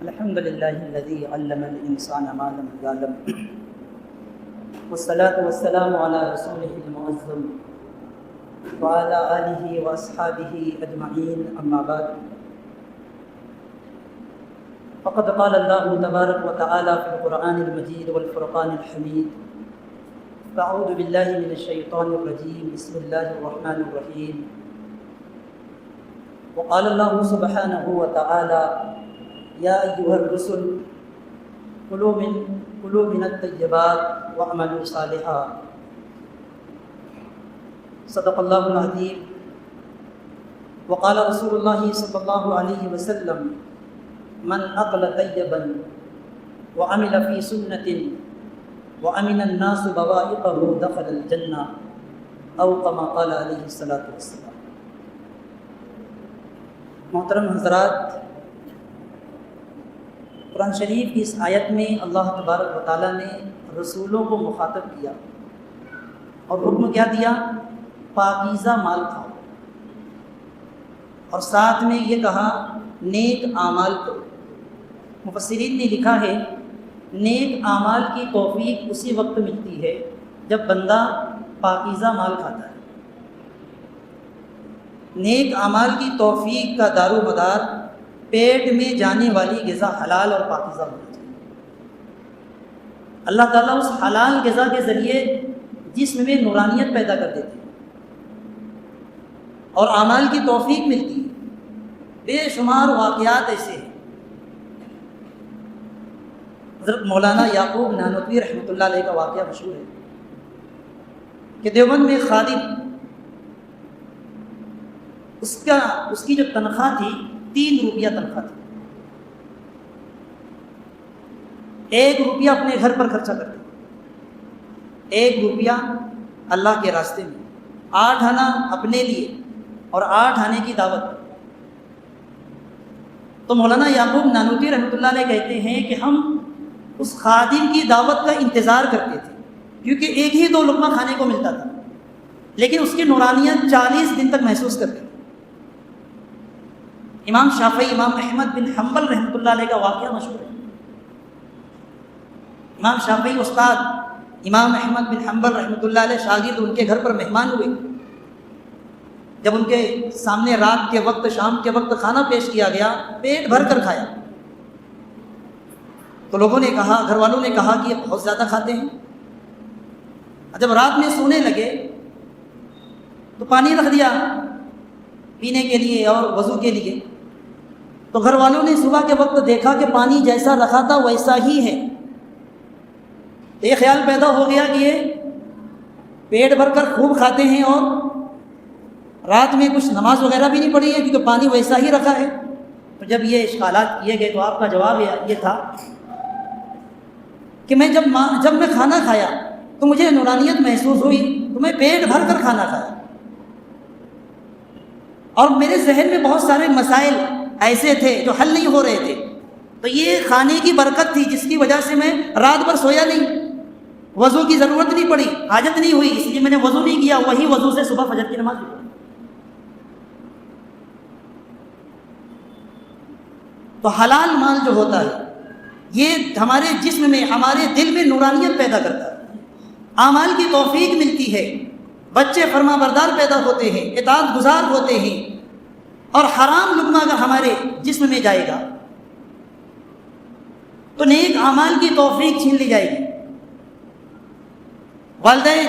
الحمد لله الذي علم الإنسان ما لم يعلم والصلاة والسلام على رسوله المعظم وعلى آله وأصحابه أجمعين أما بعد فقد قال الله تبارك وتعالى في القرآن المجيد والفرقان الحميد أعوذ بالله من الشيطان الرجيم بسم الله الرحمن الرحيم وقال الله سبحانه وتعالى يا أيها الرسل كلوا من الطيبات واعملوا صالحا صدق الله العظيم وقال رسول الله صلى الله عليه وسلم من أكل طيبا وعمل في سنة وأمن الناس بوائقه دخل الجنة أو كما قال عليه الصلاة والسلام۔ محترم حضرات، قرآن شریف کی اس آیت میں اللہ تبارک و تعالیٰ نے رسولوں کو مخاطب کیا اور حکم کیا دیا؟ پاکیزہ مال کھاؤ، اور ساتھ میں یہ کہا نیک اعمال کرو۔ مفسرین نے لکھا ہے نیک اعمال کی توفیق اسی وقت ملتی ہے جب بندہ پاکیزہ مال کھاتا ہے۔ نیک اعمال کی توفیق کا دار و مدار پیٹ میں جانے والی غذا حلال اور پاکیزہ ہونا چاہیے۔ اللہ تعالیٰ اس حلال غذا کے ذریعے جسم میں نورانیت پیدا کر دیتے ہیں اور اعمال کی توفیق ملتی ہے۔ بے شمار واقعات ایسے ہیں۔ حضرت مولانا یعقوب نانوتوی رحمۃ اللہ علیہ کا واقعہ مشہور ہے کہ دیوبند میں خادم، اس کی جو تنخواہ تھی 3 روپیہ تنخواہ تھی۔ 1 روپیہ اپنے گھر پر خرچہ کرتے، 1 روپیہ اللہ کے راستے میں، 8 آنا اپنے لیے اور 8 آنے کی دعوت۔ تو مولانا یعقوب نانوتوی رحمۃ اللہ علیہ کہتے ہیں کہ ہم اس خادم کی دعوت کا انتظار کرتے تھے، کیونکہ 1 ہی 2 لقمہ کھانے کو ملتا تھا، لیکن اس کی نورانیت 40 دن تک محسوس کرتے تھے۔ امام شافعی، امام احمد بن حنبل رحمۃ اللہ علیہ کا واقعہ مشہور ہے۔ امام شافعی استاد امام احمد بن حنبل رحمۃ اللہ علیہ شاگرد ان کے گھر پر مہمان ہوئے۔ جب ان کے سامنے رات کے وقت، شام کے وقت کھانا پیش کیا گیا، پیٹ بھر کر کھایا تو لوگوں نے کہا، گھر والوں نے کہا کہ یہ بہت زیادہ کھاتے ہیں۔ جب رات میں سونے لگے تو پانی رکھ دیا پینے کے لیے اور وضو کے لیے، تو گھر والوں نے صبح کے وقت دیکھا کہ پانی جیسا رکھا تھا ویسا ہی ہے۔ تو یہ خیال پیدا ہو گیا کہ یہ پیٹ بھر کر خوب کھاتے ہیں اور رات میں کچھ نماز وغیرہ بھی نہیں پڑھی ہے کیونکہ پانی ویسا ہی رکھا ہے۔ تو جب یہ اشکالات کیے گئے تو آپ کا جواب یہ تھا کہ جب میں کھانا کھایا تو مجھے نورانیت محسوس ہوئی، تو میں پیٹ بھر کر کھانا کھایا، اور میرے ذہن میں بہت سارے مسائل ایسے تھے جو حل نہیں ہو رہے تھے۔ تو یہ کھانے کی برکت تھی جس کی وجہ سے میں رات بھر سویا نہیں، وضو کی ضرورت نہیں پڑی، حاجت نہیں ہوئی، اس لیے میں نے وضو نہیں کیا، وہی وضو سے صبح فجر کی نماز پڑھی۔ تو حلال مال جو ہوتا ہے یہ ہمارے جسم میں، ہمارے دل میں نورانیت پیدا کرتا ہے، اعمال کی توفیق ملتی ہے، بچے فرما بردار پیدا ہوتے ہیں، اطاعت گزار ہوتے ہیں، اور حرام لقمہ اگر ہمارے جسم میں جائے گا تو نیک اعمال کی توفیق چھین لی جائے گی۔ والدین،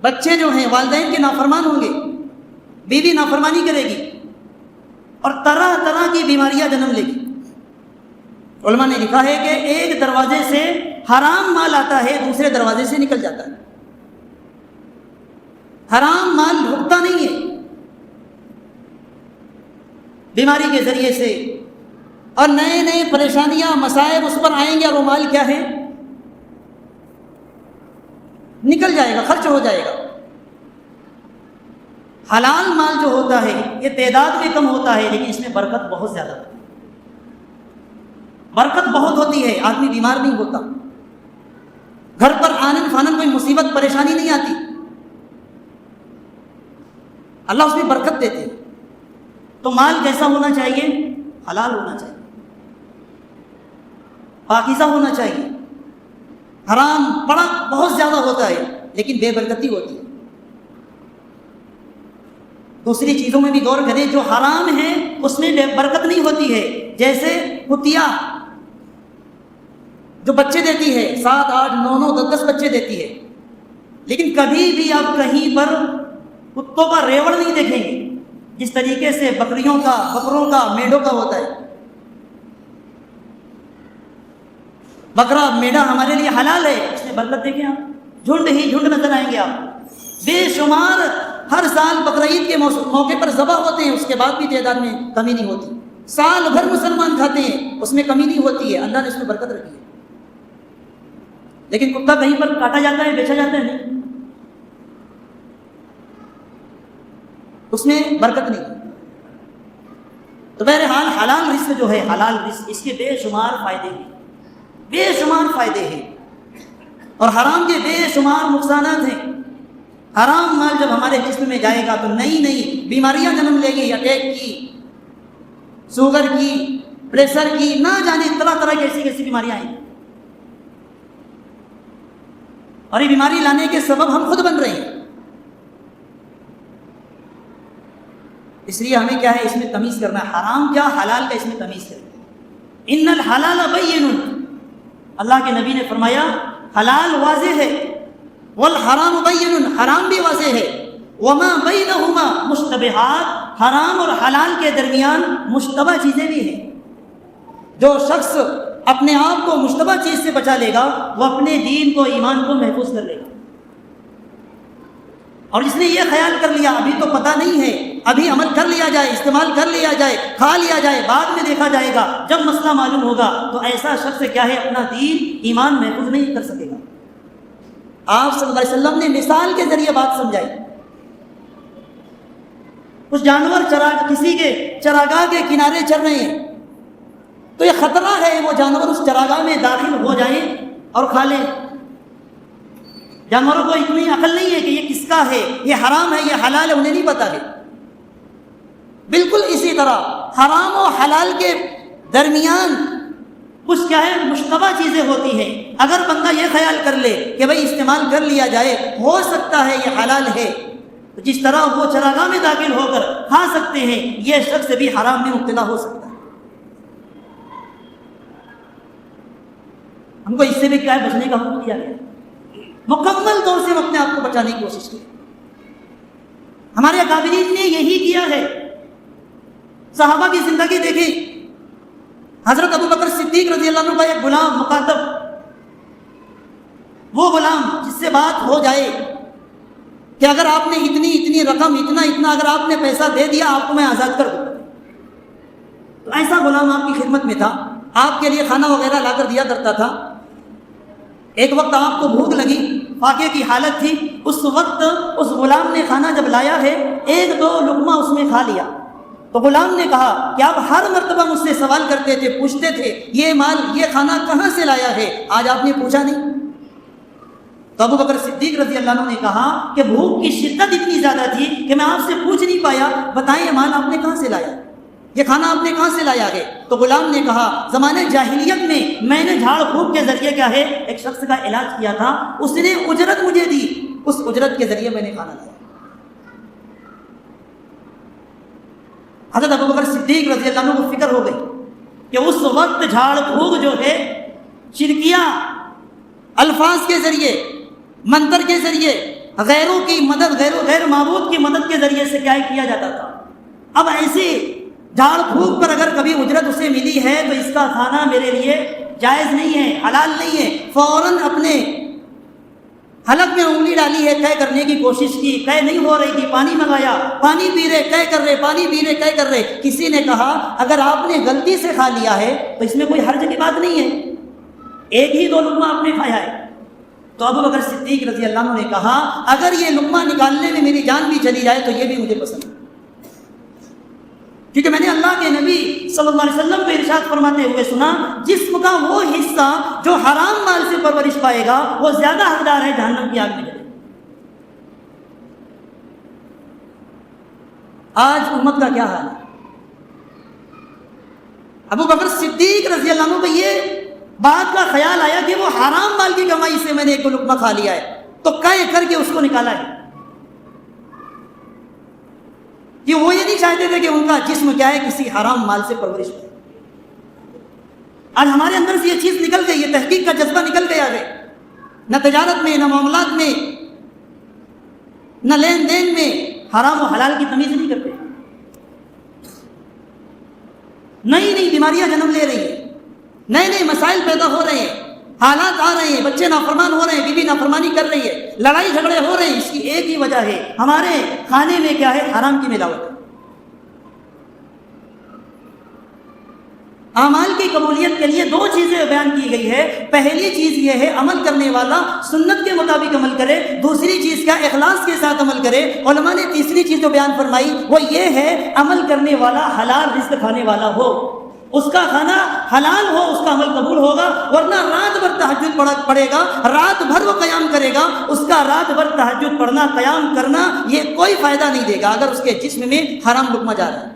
بچے جو ہیں والدین کے نافرمان ہوں گے، بیوی نافرمانی کرے گی اور طرح طرح کی بیماریاں جنم لے گی۔ علماء نے لکھا ہے کہ ایک دروازے سے حرام مال آتا ہے، دوسرے دروازے سے نکل جاتا ہے۔ حرام مال رکتا نہیں ہے، بیماری کے ذریعے سے، اور نئے نئے پریشانیاں، مسائب اس پر آئیں گے، اور وہ مال کیا ہے؟ نکل جائے گا، خرچ ہو جائے گا۔ حلال مال جو ہوتا ہے یہ تعداد میں کم ہوتا ہے لیکن اس میں برکت بہت زیادہ ہوتی ہے، برکت بہت ہوتی ہے، آدمی بیمار نہیں ہوتا، گھر پر آنن فانن کوئی مصیبت پریشانی نہیں آتی، اللہ اس میں برکت دیتے۔ تو مال کیسا ہونا چاہیے؟ حلال ہونا چاہیے۔ پاکیزہ ہونا چاہیے. حرام بڑا بہت زیادہ ہوتا ہے لیکن بے برکتی ہوتی ہے. دوسری چیزوں میں بھی غور کریں جو حرام ہے اس میں بے برکت نہیں ہوتی ہے. جیسے کتیا جو بچے دیتی ہے 7 8 9 9 10 10 بچے دیتی ہے، لیکن کبھی بھی آپ کہیں پر کتوں کا ریوڑ نہیں دیکھیں گے جس طریقے سے بکریوں کا، بکروں کا، میڑوں کا ہوتا ہے. بکرا میڑا ہمارے لیے حلال ہے، اس میں برکت دیکھیں آپ، جھنڈ ہی جھنڈ نظر آئیں گے آپ. بے شمار ہر سال بقرعید کے موقع پر ذبح ہوتے ہیں، اس کے بعد بھی تعداد میں کمی نہیں ہوتی. سال بھر مسلمان کھاتے ہیں، اس میں کمی نہیں ہوتی ہے. اللہ نے اس میں برکت رکھی ہے. لیکن کتا کہیں پر کاٹا جاتا ہے، بیچا جاتا ہے نہیں، اس میں برکت نہیں. تو بہرحال حلال رزق جو ہے، حلال رزق، اس کے بے شمار فائدے ہیں، بے شمار فائدے ہیں، اور حرام کے بے شمار نقصانات ہیں. حرام مال جب ہمارے جسم میں جائے گا تو نئی نئی بیماریاں جنم لے گی، اٹیک کی، شوگر کی، پریشر کی، نہ جانے طرح طرح کی ایسی ایسی بیماریاں آئیں. اور یہ بیماری لانے کے سبب ہم خود بن رہے ہیں. اس لیے ہمیں کیا ہے، اس میں تمیز کرنا ہے. حرام کیا، حلال کا، اس میں تمیز کریں. ان الحلال بین، اللہ کے نبی نے فرمایا حلال واضح ہے، والحرام بین، حرام بھی واضح ہے، وما بینہما مشتبہات، حرام اور حلال کے درمیان مشتبہ چیزیں بھی ہیں. جو شخص اپنے آپ کو مشتبہ چیز سے بچا لے گا وہ اپنے دین کو، ایمان کو محفوظ کر لے گا. اور جس نے یہ خیال کر لیا ابھی تو پتہ نہیں ہے، ابھی عمل کر لیا جائے، استعمال کر لیا جائے، کھا لیا جائے، بعد میں دیکھا جائے گا جب مسئلہ معلوم ہوگا، تو ایسا شخص کیا ہے، اپنا دین، ایمان محفوظ نہیں کر سکے گا. آپ صلی اللہ علیہ وسلم نے مثال کے ذریعے بات سمجھائی. کچھ جانور کسی کے چراگاہ کے کنارے چر رہے ہیں تو یہ خطرہ ہے وہ جانور اس چراگاہ میں داخل ہو جائیں اور کھا لیں. جانوروں کو اتنی عقل نہیں ہے کہ یہ کس کا ہے، یہ حرام ہے، یہ حلال ہے، انہیں نہیں پتا ہے. بالکل اسی طرح حرام و حلال کے درمیان کچھ کیا ہے، مشتبہ چیزیں ہوتی ہیں. اگر بندہ یہ خیال کر لے کہ بھئی استعمال کر لیا جائے، ہو سکتا ہے یہ حلال ہے، تو جس طرح وہ چراگاہ میں داخل ہو کر کھا سکتے ہیں، یہ شخص بھی حرام میں مبتلا ہو سکتا ہے. ہم کو اس سے بھی کیا ہے، بچنے کا حکم دیا گیا. مکمل طور سے ہم اپنے آپ کو بچانے کی کوشش کی. ہمارے اکابرین نے یہی کیا ہے. صحابہ کی زندگی دیکھی. حضرت ابو بکر صدیق رضی اللہ عنہ کا ایک غلام مکاتب، وہ غلام جس سے بات ہو جائے کہ اگر آپ نے اتنی رقم، اتنا اگر آپ نے پیسہ دے دیا آپ کو میں آزاد کر دوں. تو ایسا غلام آپ کی خدمت میں تھا، آپ کے لیے کھانا وغیرہ لا کر دیا کرتا تھا. ایک وقت آپ کو بھوک لگی، فاقے کی حالت تھی، اس وقت اس غلام نے کھانا جب لایا ہے 1-2 لقمہ اس میں کھا لیا. تو غلام نے کہا کہ آپ ہر مرتبہ مجھ سے سوال کرتے تھے، پوچھتے تھے یہ مال، یہ کھانا کہاں سے لایا ہے، آج آپ نے پوچھا نہیں. تو ابو بکر صدیق رضی اللہ عنہ نے کہا کہ بھوک کی شدت اتنی زیادہ تھی کہ میں آپ سے پوچھ نہیں پایا، بتائیں یہ مال آپ نے کہاں سے لایا، یہ کھانا آپ نے کہاں سے لایا ہے. تو غلام نے کہا زمانے جاہلیت میں نے جھاڑ پھونک کے ذریعے کیا ہے، ایک شخص کا علاج کیا تھا، اس نے اجرت مجھے دی، اس اجرت کے ذریعے میں نے کھانا لایا. حضرت ابو بکر صدیق رضی اللہ عنہ کو فکر ہو گئی کہ اس وقت جھاڑ پھونک جو ہے شرکیہ الفاظ کے ذریعے، منتر کے ذریعے، غیروں کی مدد، غیر معبود کی مدد کے ذریعے سے کیا کیا جاتا تھا. اب ایسے جھاڑ پھونک پر اگر کبھی اجرت اسے ملی ہے تو اس کا کھانا میرے لیے جائز نہیں ہے، حلال نہیں ہے. فوراً اپنے حلق میں انگلی ڈالی ہے، طے کرنے کی کوشش کی، طے نہیں ہو رہی تھی، پانی منگایا، پانی پی رہے، طے کر رہے، پانی پی رہے، طے کر رہے. کسی نے کہا اگر آپ نے غلطی سے کھا لیا ہے تو اس میں کوئی حرج کی بات نہیں ہے، 1-2 لقمہ آپ نے کھایا ہے. تو ابو بکر صدیق رضی اللہ عنہ نے کہا اگر یہ لقمہ نکالنے میں میری جان بھی چلی جائے تو یہ بھی مجھے پسند ہے، کیونکہ میں نے اللہ کے نبی صلی اللہ علیہ وسلم کو ارشاد فرماتے ہوئے سنا جسم کا وہ حصہ جو حرام مال سے پرورش پائے گا وہ زیادہ حقدار ہے جہنم کی آگ میں جلے. آج امت کا کیا حال ہے. ابو بکر صدیق رضی اللہ عنہ کو یہ بعد کا خیال آیا کہ وہ حرام مال کی کمائی سے میں نے ایک لقمہ کھا لیا ہے، تو قے کر کے اس کو نکالا ہے. کہ وہ یہ نہیں چاہتے تھے کہ ان کا جسم کیا ہے کسی حرام مال سے پرورش ہو. آج ہمارے اندر سے یہ چیز نکل گئی ہے، تحقیق کا جذبہ نکل گیا ہے. نہ تجارت میں، نہ معاملات میں، نہ لین دین میں حرام و حلال کی تمیز نہیں کرتے. نئی نئی بیماریاں جنم لے رہی ہیں، نئے نئے مسائل پیدا ہو رہے ہیں، حالات آ رہے ہیں، بچے نافرمان ہو رہے ہیں، بیوی نافرمانی کر رہی ہے، لڑائی جھگڑے ہو رہے ہیں. اس کی ایک ہی وجہ ہے، ہمارے کھانے میں کیا ہے؟ حرام کی ملاوٹ. اعمال کی قبولیت کے لیے دو چیزیں بیان کی گئی ہے. پہلی چیز یہ ہے عمل کرنے والا سنت کے مطابق عمل کرے. دوسری چیز کیا؟ اخلاص کے ساتھ عمل کرے. علماء نے تیسری چیز جو بیان فرمائی وہ یہ ہے عمل کرنے والا حلال رزق کھانے والا ہو، اس کا کھانا حلال ہو، اس کا عمل قبول ہوگا. ورنہ رات بھر تہجد پڑھے گا، رات بھر وہ قیام کرے گا، اس کا رات بھر تہجد پڑھنا، قیام کرنا یہ کوئی فائدہ نہیں دے گا اگر اس کے جسم میں حرام لقمہ جا رہا ہے.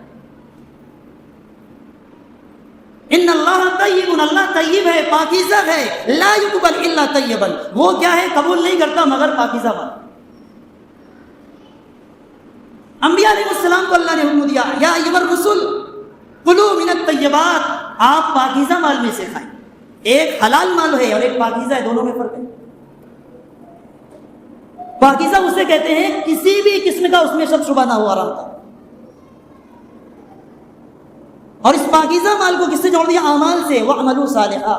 ان اللہ طیب، اللہ طیب ہے، پاکیزہ ہے. لا یقبل الا طیبا، وہ کیا ہے؟ قبول نہیں کرتا مگر پاکیزہ مال. انبیاء علیہ السلام کو اللہ نے حکم دیا یا ایھا الرسل کلوا من الطیبات، آپ پاکیزہ مال میں سے کھائیں. ایک حلال مال ہے اور ایک پاکیزہ ہے، دونوں میں فرق ہے. پاکیزہ اسے کہتے ہیں کسی بھی قسم کا اس میں شک شبہ نہ ہو حرام کا. اور اس پاکیزہ مال کو کس سے جوڑ دیا؟ اعمال سے. وَاعْمَلُوا صَالِحًا.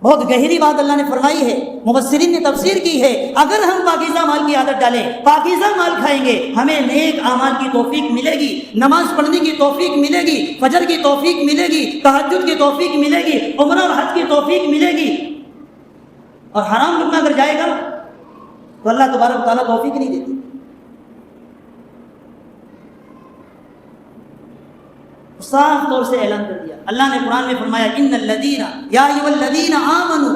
بہت گہری بات اللہ نے فرمائی ہے، مفسرین نے تفسیر کی ہے. اگر ہم پاکیزہ مال کی عادت ڈالیں، پاکیزہ مال کھائیں گے، ہمیں نیک اعمال کی توفیق ملے گی، نماز پڑھنے کی توفیق ملے گی، فجر کی توفیق ملے گی، تہجد کی توفیق ملے گی، عمرہ اور حج کی توفیق ملے گی. اور حرام لقمہ اگر جائے گا تو اللہ تبارک و تعالیٰ توفیق نہیں دیتی. صاف طور سے اعلان کر دیا. اللہ نے قرآن میں فرمایا ان الذین یا ایھا الذین آمنوا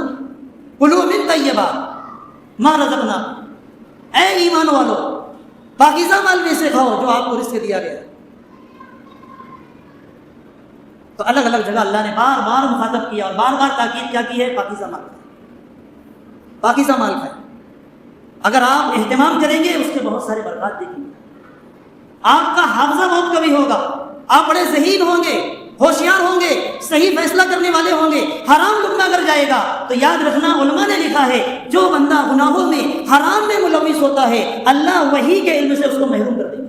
کلوا من طیبات ما رزقناکم، اے ایمان والو پاکیزہ مال میں سے کھاؤ جو آپ کو رزق دیا گیا. تو الگ الگ جگہ اللہ نے بار بار مخاطب کیا اور بار بار تاکید کیا کی ہے؟ پاکیزہ مال کھائیں، پاکیزہ مال کھائیں. اگر آپ اہتمام کریں گے اس کے بہت سارے برکات دیکھیں گے. آپ کا حافظہ بہت قوی ہوگا، آپ بڑے ذہین ہوں گے، ہوشیار ہوں گے، صحیح فیصلہ کرنے والے ہوں گے. حرام لقمہ اگر جائے گا تو یاد رکھنا علماء نے لکھا ہے جو بندہ گناہوں میں حرام میں ملوث ہوتا ہے اللہ وحی کے علم سے اس کو محروم کر دے گا.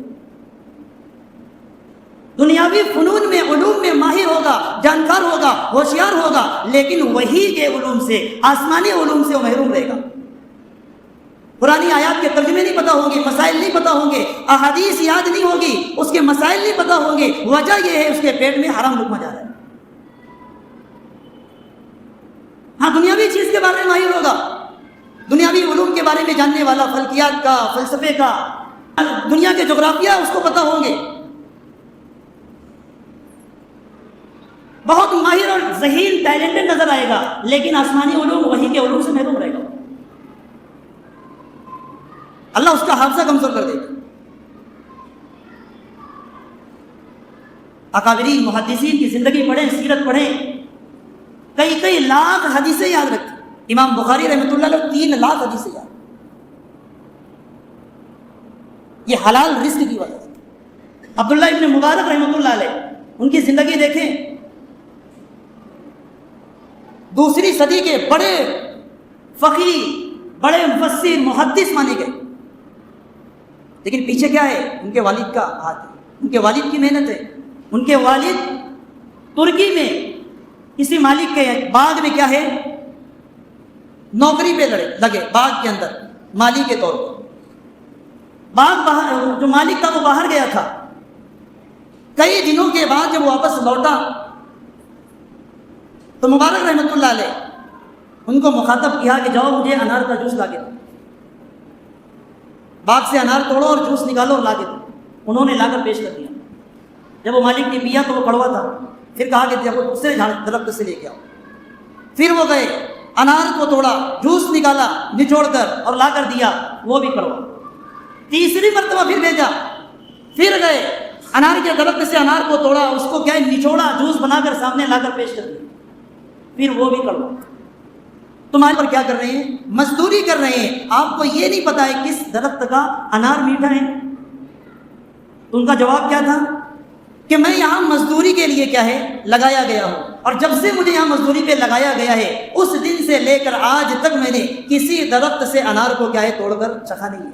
دنیاوی فنون میں علوم میں ماہر ہوگا، جانکار ہوگا، ہوشیار ہوگا، لیکن وحی کے علوم سے، آسمانی علوم سے وہ محروم رہے گا. پرانی آیات کے ترجمے نہیں پتا ہوں گے، مسائل نہیں پتا ہوں گے، احادیث یاد نہیں ہوگی، اس کے مسائل نہیں پتا ہوں گے. وجہ یہ ہے اس کے پیٹ میں حرام لقمہ جا رہا ہے. ہاں دنیاوی چیز کے بارے میں ماہر ہوگا، دنیاوی علوم کے بارے میں جاننے والا، فلکیات کا، فلسفے کا، دنیا کے جغرافیہ اس کو پتا ہوں گے، بہت ماہر اور ذہین ٹیلنٹڈ نظر آئے گا، لیکن آسمانی علوم وحی کے علوم سے محروم رہے گا. اللہ اس کا حافظہ کمزور کر دے گا. اکابرین محدثین کی زندگی پڑھیں، سیرت پڑھیں، کئی کئی لاکھ حدیثیں یاد رکھیں. امام بخاری رحمۃ اللہ علیہ 3 لاکھ حدیثیں یاد. یہ حلال رزق کی وجہ سے. عبداللہ ابن مبارک رحمۃ اللہ علیہ، ان کی زندگی دیکھیں، 2 صدی کے بڑے فقیہ، بڑے مفسر، محدث مانے گئے. لیکن پیچھے کیا ہے؟ ان کے والد کا ہاتھ ہے، ان کے والد کی محنت ہے. ان کے والد ترکی میں کسی مالک کے باغ میں کیا ہے نوکری پہ لگے، باغ کے اندر مالی کے طور پر. باغ جو مالک تھا وہ باہر گیا تھا. کئی دنوں کے بعد جب واپس لوٹا تو مبارک رحمۃ اللہ علیہ ان کو مخاطب کیا کہ جاؤ مجھے انار کا جوس لا کے دو، باغ سے انار توڑو اور جوس نکالو اور لا کے دو. انہوں نے لا کر پیش کر دیا. جب وہ مالک نے پیا تو وہ کڑوا تھا. پھر کہا کہ دیکھو دوسرے درخت سے لے کے آؤ. پھر وہ گئے، انار کو توڑا، جوس نکالا نچوڑ کر اور لا کر دیا، وہ بھی کڑوا. تیسری مرتبہ پھر بھیجا، پھر گئے، انار کے درخت سے انار کو توڑا، اس کو کیا نچوڑا، جوس بنا کر سامنے لا کر پیش کر دیا. پھر وہ بھی کڑوا. تمہارے پر کیا کر رہے ہیں؟ مزدوری کر رہے ہیں. آپ کو یہ نہیں پتا ہے کس درخت کا انار میٹھا ہے. تو ان کا جواب کیا تھا کہ میں یہاں مزدوری کے لیے کیا ہے لگایا گیا ہوں, اور جب سے مجھے یہاں مزدوری پہ لگایا گیا ہے اس دن سے لے کر آج تک میں نے کسی درخت سے انار کو کیا ہے توڑ کر چکھا نہیں ہے.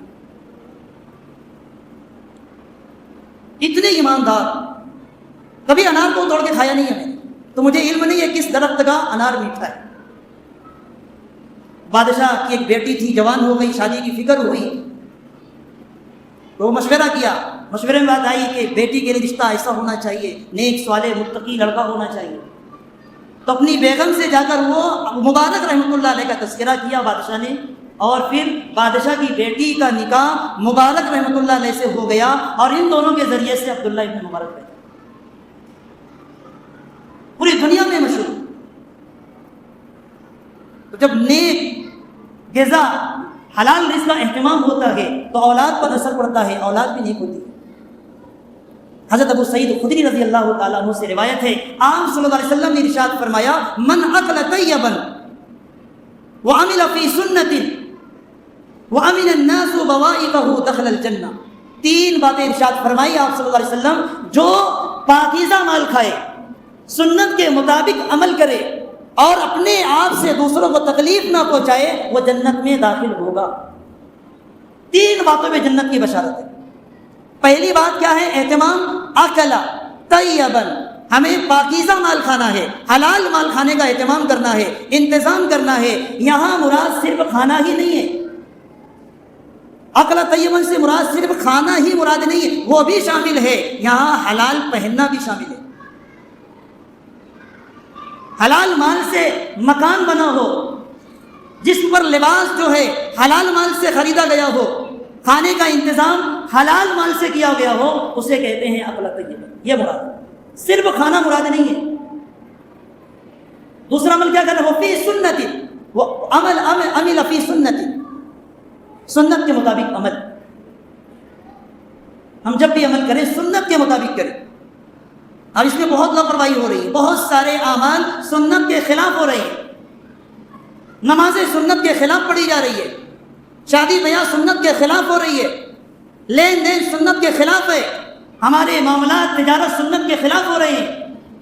اتنے ایماندار, کبھی انار کو توڑ کے کھایا نہیں ہے میں نے, تو مجھے علم نہیں ہے کس درخت کا انار میٹھا ہے. بادشاہ کی ایک بیٹی تھی, جوان ہو گئی, شادی کی فکر ہوئی, تو مشورہ کیا. مشورے میں بات آئی کہ بیٹی کے لیے رشتہ ایسا ہونا چاہیے, نیک صالح متقی لڑکا ہونا چاہیے. تو اپنی بیگم سے جا کر وہ مبارک رحمۃ اللہ علیہ کا تذکرہ کیا بادشاہ نے, اور پھر بادشاہ کی بیٹی کا نکاح مبارک رحمۃ اللہ علیہ سے ہو گیا, اور ان دونوں کے ذریعے سے عبداللہ ابن مبارک پیدا, پوری دنیا میں مشہور. تو جب نیک غذا حلال رزق کا اہتمام ہوتا ہے تو اولاد پر اثر پڑتا ہے, اولاد بھی نیک ہوتی ہے. حضرت ابو سعید خدری رضی اللہ تعالیٰ عنہ سے روایت ہے, آپ صلی اللہ علیہ وسلم نے ارشاد فرمایا, من اکل طیبا وعمل فی سنت وامن الناس بوائقہ دخل الجنہ. 3 باتیں ارشاد فرمائی آپ صلی اللہ علیہ وسلم, جو پاکیزہ مال کھائے, سنت کے مطابق عمل کرے, اور اپنے آپ سے دوسروں کو تکلیف نہ پہنچائے, وہ جنت میں داخل ہوگا. 3 باتوں میں جنت کی بشارت ہے. پہلی بات کیا ہے؟ اہتمام. اکلا طیبا, ہمیں پاکیزہ مال کھانا ہے, حلال مال کھانے کا اہتمام کرنا ہے, انتظام کرنا ہے. یہاں مراد صرف کھانا ہی نہیں ہے, اکلا طیبا سے مراد صرف کھانا ہی مراد نہیں ہے, وہ بھی شامل ہے. یہاں حلال پہننا بھی شامل ہے. حلال مال سے مکان بنا ہو, جسم پر لباس جو ہے حلال مال سے خریدا گیا ہو, کھانے کا انتظام حلال مال سے کیا گیا ہو, اسے کہتے ہیں اکل طیبا. یہ مراد, صرف کھانا مراد نہیں ہے. دوسرا عمل کیا کرنا؟ وہ فی سنت, وہ عمل فی سنت, سنت کے مطابق عمل. ہم جب بھی عمل کریں سنت کے مطابق کریں. اور اس میں بہت لاپرواہی ہو رہی ہے, بہت سارے اعمال سنت کے خلاف ہو رہے ہیں. نمازیں سنت کے خلاف پڑھی جا رہی ہے, شادی بیاہ سنت کے خلاف ہو رہی ہے, لین دین سنت کے خلاف ہے, ہمارے معاملات تجارت سنت کے خلاف ہو رہے ہیں.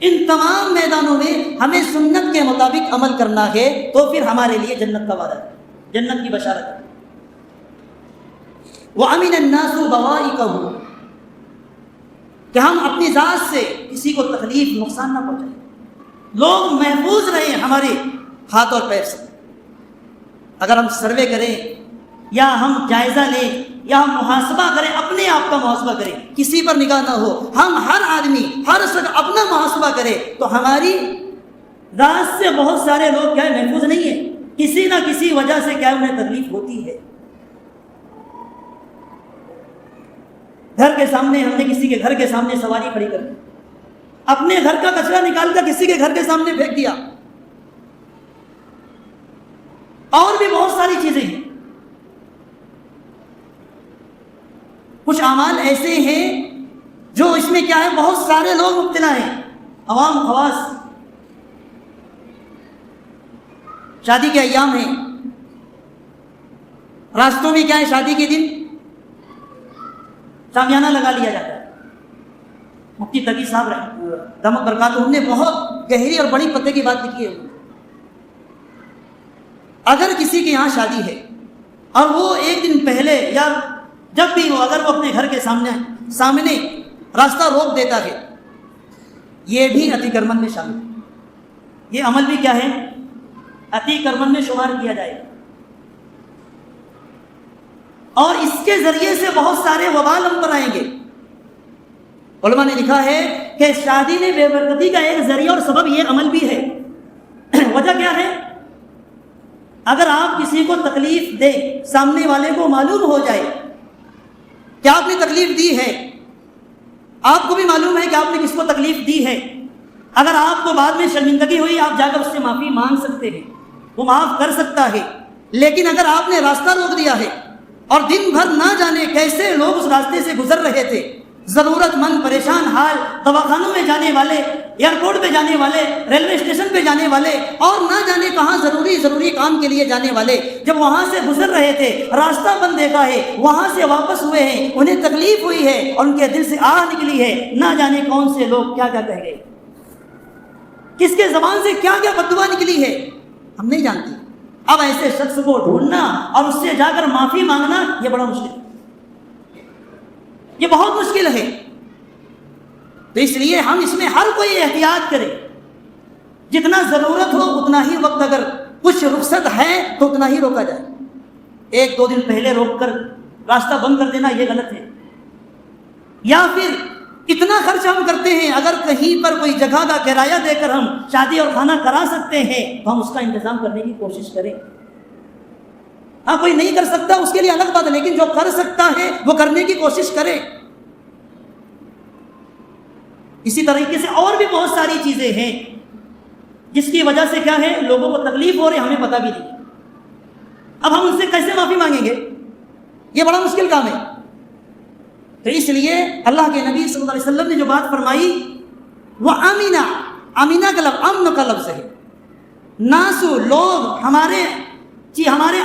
ان تمام میدانوں میں ہمیں سنت کے مطابق عمل کرنا ہے, تو پھر ہمارے لیے جنت کا وعدہ ہے, جنت کی بشارت ہے. وَأَمِنَ النَّاسُ بَوَائِقَهُ, کہ ہم اپنی ذات سے کسی کو تکلیف نقصان نہ پہنچائیں, لوگ محفوظ رہیں ہمارے ہاتھ اور پیر سے. اگر ہم سروے کریں یا ہم جائزہ لیں یا ہم محاسبہ کریں, اپنے آپ کا محاسبہ کریں, کسی پر نگاہ نہ ہو, ہم ہر آدمی ہر شخص اپنا محاسبہ کرے, تو ہماری ذات سے بہت سارے لوگ کیا ہے محفوظ نہیں ہیں, کسی نہ کسی وجہ سے کیا انہیں تکلیف ہوتی ہے. گھر کے سامنے ہم نے کسی کے گھر کے سامنے سواری کھڑی کر دی, اپنے گھر کا کچرا نکال کر کسی کے گھر کے سامنے پھینک دیا, اور بھی بہت ساری چیزیں ہیں. کچھ اعمال ایسے ہیں جو اس میں کیا ہے بہت سارے لوگ مبتلا ہیں, عوام خواص. شادی کے ایام ہیں, راستوں میں کیا ہے شادی کے دن شامیانہ لگا لیا جاتا ہے. مفتی تقی صاحب دامت برکاتہ نے بہت گہری اور بڑی پتے کی بات لکھی ہے. اگر کسی کے یہاں شادی ہے اور وہ ایک دن پہلے یا جب بھی ہو, اگر وہ اپنے گھر کے سامنے راستہ روک دیتا ہے, یہ بھی اتی کرمن میں شامل ہے. یہ عمل بھی کیا ہے اتی کرمن میں شمار کیا جائے گا, اور اس کے ذریعے سے بہت سارے وبال ہم پر آئیں گے. علماء نے لکھا ہے کہ شادی میں بے برکتی کا ایک ذریعہ اور سبب یہ عمل بھی ہے. وجہ کیا ہے؟ اگر آپ کسی کو تکلیف دیں, سامنے والے کو معلوم ہو جائے کہ آپ نے تکلیف دی ہے, آپ کو بھی معلوم ہے کہ آپ نے کس کو تکلیف دی ہے, اگر آپ کو بعد میں شرمندگی ہوئی آپ جا کر اس سے معافی مانگ سکتے ہیں, وہ معاف کر سکتا ہے. لیکن اگر آپ نے راستہ روک دیا ہے اور دن بھر نہ جانے کیسے لوگ اس راستے سے گزر رہے تھے, ضرورت مند پریشان حال دواخانوں میں جانے والے، ایئرپورٹ پہ جانے والے، ریلوے اسٹیشن پہ جانے والے، اور نہ جانے کہاں ضروری کام کے لیے جانے والے، جب وہاں سے گزر رہے تھے، راستہ بند دیکھا ہے، وہاں سے واپس ہوئے ہیں، انہیں تکلیف ہوئی ہے، اور ان کے دل سے آہ نکلی ہے، نہ جانے کون سے لوگ کیا کیا کہہ گئے، کس کے زبان سے کیا کیا بددعا نکلی ہے، ہم نہیں جانتے۔ اب ایسے شخص کو ڈھونڈنا اور اس سے جا کر معافی مانگنا یہ بڑا مشکل ہے، یہ بہت مشکل ہے۔ تو اس لیے ہم اس میں ہر کوئی احتیاط کرے، جتنا ضرورت ہو اتنا ہی وقت، اگر کچھ رخصت ہے تو اتنا ہی روکا جائے۔ 1-2 دن پہلے روک کر راستہ بند کر دینا یہ غلط ہے۔ یا پھر اتنا خرچ ہم کرتے ہیں، اگر کہیں پر کوئی جگہ کا کرایہ دے کر ہم شادی اور کھانا کرا سکتے ہیں تو ہم اس کا انتظام کرنے کی کوشش کریں۔ ہاں کوئی نہیں کر سکتا اس کے لیے الگ بات ہے، لیکن جو کر سکتا ہے وہ کرنے کی کوشش کرے۔ اسی طریقے سے اور بھی بہت ساری چیزیں ہیں جس کی وجہ سے کیا ہے لوگوں کو تکلیف ہو رہی، ہمیں پتہ بھی نہیں۔ اب ہم ان سے کیسے معافی مانگیں گے؟ یہ بڑا مشکل کام ہے۔ تو اس لیے اللہ کے نبی صلی اللہ علیہ وسلم نے جو بات فرمائی وہ آمینہ کا لفظ، امن کا لفظ ہے۔ ناسو لوگ ہمارے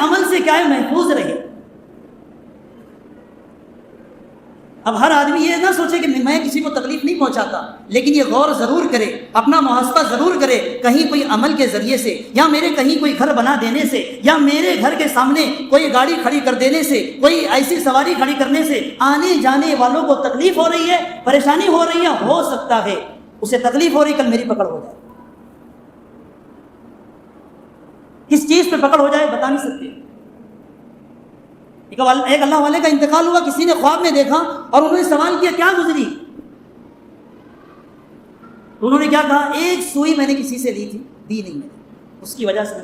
عمل سے کیا ہے محفوظ رہے۔ اب ہر آدمی یہ نہ سوچے کہ میں کسی کو تکلیف نہیں پہنچاتا، لیکن یہ غور ضرور کرے، اپنا محاسبہ ضرور کرے، کہیں کوئی عمل کے ذریعے سے، یا میرے کہیں کوئی گھر بنا دینے سے، یا میرے گھر کے سامنے کوئی گاڑی کھڑی کر دینے سے، کوئی ایسی سواری کھڑی کرنے سے آنے جانے والوں کو تکلیف ہو رہی ہے، پریشانی ہو رہی ہے، ہو سکتا ہے اسے تکلیف ہو رہی، کل میری پکڑ ہو جائے۔ کس چیز پہ پکڑ ہو جائے بتا نہیں سکتے۔ ایک اللہ والے کا انتقال ہوا، کسی نے خواب میں دیکھا اور انہوں نے سوال کیا کیا گزری؟ تو انہوں نے کیا کہا، ایک سوئی میں نے کسی سے لی تھی، دی نہیں میں نے، اس کی وجہ سے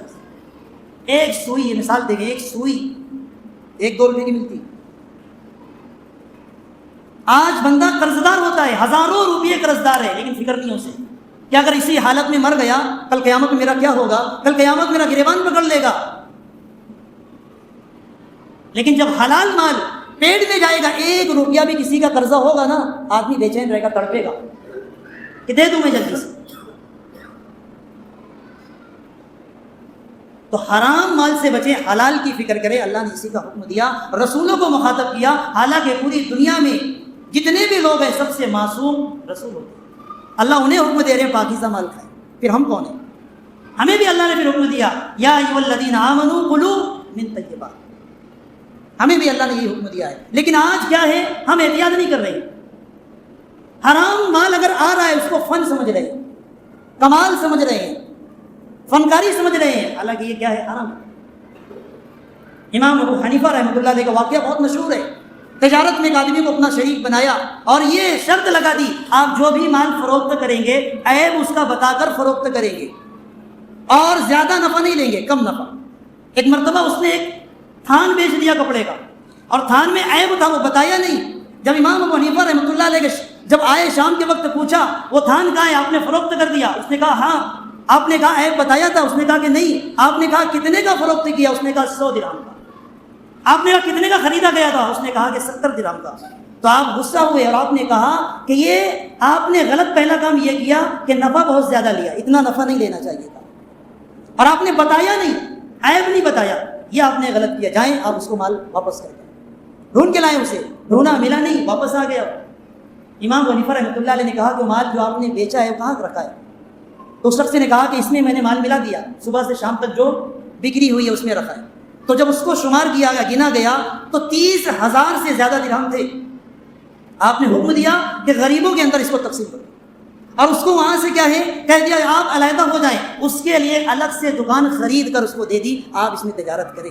ایک سوئی، یہ مثال دے گئے، ایک سوئی 1-2 روپے کی ملتی۔ آج بندہ قرضدار ہوتا ہے، ہزاروں روپے قرضدار ہے، لیکن فکر نہیں اسے کہ اگر اسی حالت میں مر گیا کل قیامت میں میرا کیا ہوگا، کل قیامت میرا گریبان پکڑ لے گا۔ لیکن جب حلال مال پیٹ میں جائے گا، 1 روپیہ بھی کسی کا قرضہ ہوگا نا، آدمی بے چین رہے گا، تڑپے گا کہ دے دوں میں جلدی سے۔ تو حرام مال سے بچیں، حلال کی فکر کرے۔ اللہ نے اسی کا حکم دیا، رسولوں کو مخاطب کیا، حالانکہ پوری دنیا میں جتنے بھی لوگ ہیں سب سے معصوم رسول ہوتے ہیں، اللہ انہیں حکم دے رہے ہیں پاکیزہ مال کھائیں، پھر ہم کون ہیں؟ ہمیں بھی اللہ نے پھر حکم دیا، یا ایھا الذین آمنوا کلوا من طیبات، ہمیں بھی اللہ نے یہ حکم دیا ہے۔ لیکن آج کیا ہے، ہم احتیاط نہیں کر رہے، حرام مال اگر آ رہا ہے اس کو فن سمجھ رہے ہیں، کمال سمجھ رہے ہیں، فنکاری سمجھ رہے ہیں، حالانکہ یہ کیا ہے، حرام۔ امام ابو حنیفہ رحمۃ اللہ علیہ کا واقعہ بہت مشہور ہے۔ تجارت میں ایک آدمی کو اپنا شریک بنایا اور یہ شرط لگا دی، آپ جو بھی مال فروخت کریں گے عیب اس کا بتا کر فروخت کریں گے، اور زیادہ نفع نہیں لیں گے، کم نفع۔ ایک مرتبہ اس نے ایک تھان بیچ دیا کپڑے کا، اور تھان میں عیب تھا وہ بتایا نہیں۔ جب امام ابو حنیفہ رحمۃ اللہ علیہ جب آئے شام کے وقت پوچھا وہ تھان کہاں ہے، آپ نے فروخت کر دیا؟ اس نے کہا ہاں۔ آپ نے کہا عیب بتایا تھا؟ اس نے کہا کہ نہیں۔ آپ نے کہا کتنے کا فروخت کیا؟ اس نے کہا 100 درہم کا۔ آپ نے کہا کتنے کا خریدا گیا تھا؟ اس نے کہا کہ 70 درہم کا۔ تو آپ غصہ ہوئے اور آپ نے کہا کہ یہ آپ نے غلط پہلا کام یہ کیا کہ نفع بہت زیادہ لیا، اتنا نفع نہیں لینا چاہیے تھا، اور آپ نے بتایا نہیں، عیب نہیں بتایا، یہ آپ نے غلط کیا، جائیں آپ اس کو مال واپس کر دیں۔ ڈھونڈ کے لائے اسے، ڈھونڈا ملا نہیں، واپس آ گیا۔ امام ابو حنیفہ رحمۃ اللہ علیہ نے کہا کہ مال جو آپ نے بیچا ہے کہاں رکھا ہے؟ تو اس شخص نے کہا کہ اس میں نے مال ملا دیا، صبح سے شام تک جو بکری ہوئی ہے اس میں رکھا ہے۔ تو جب اس کو شمار کیا گیا، گنا گیا تو 30,000 سے زیادہ درہم تھے۔ آپ نے حکم دیا کہ غریبوں کے اندر اس کو تقسیم کرو، اور اس کو وہاں سے کیا ہے کہہ دیا آپ علیحدہ ہو جائیں۔ اس کے لیے الگ سے دکان خرید کر اس کو دے دی، آپ اس میں تجارت کریں۔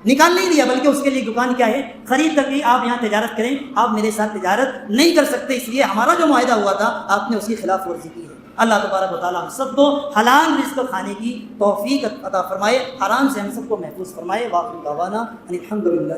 نکال نہیں دیا بلکہ اس کے لیے دکان کیا ہے خرید کر کے آپ یہاں تجارت کریں، آپ میرے ساتھ تجارت نہیں کر سکتے، اس لیے ہمارا جو معاہدہ ہوا تھا آپ نے اس کی خلاف ورزی کی ہے۔ اللہ تبارک و تعالیٰ ہم سب کو حلال رزق کھانے کی توفیق عطا فرمائے، حرام سے ہم سب کو محفوظ فرمائے۔ وآخر دعوانا ان الحمد للہ۔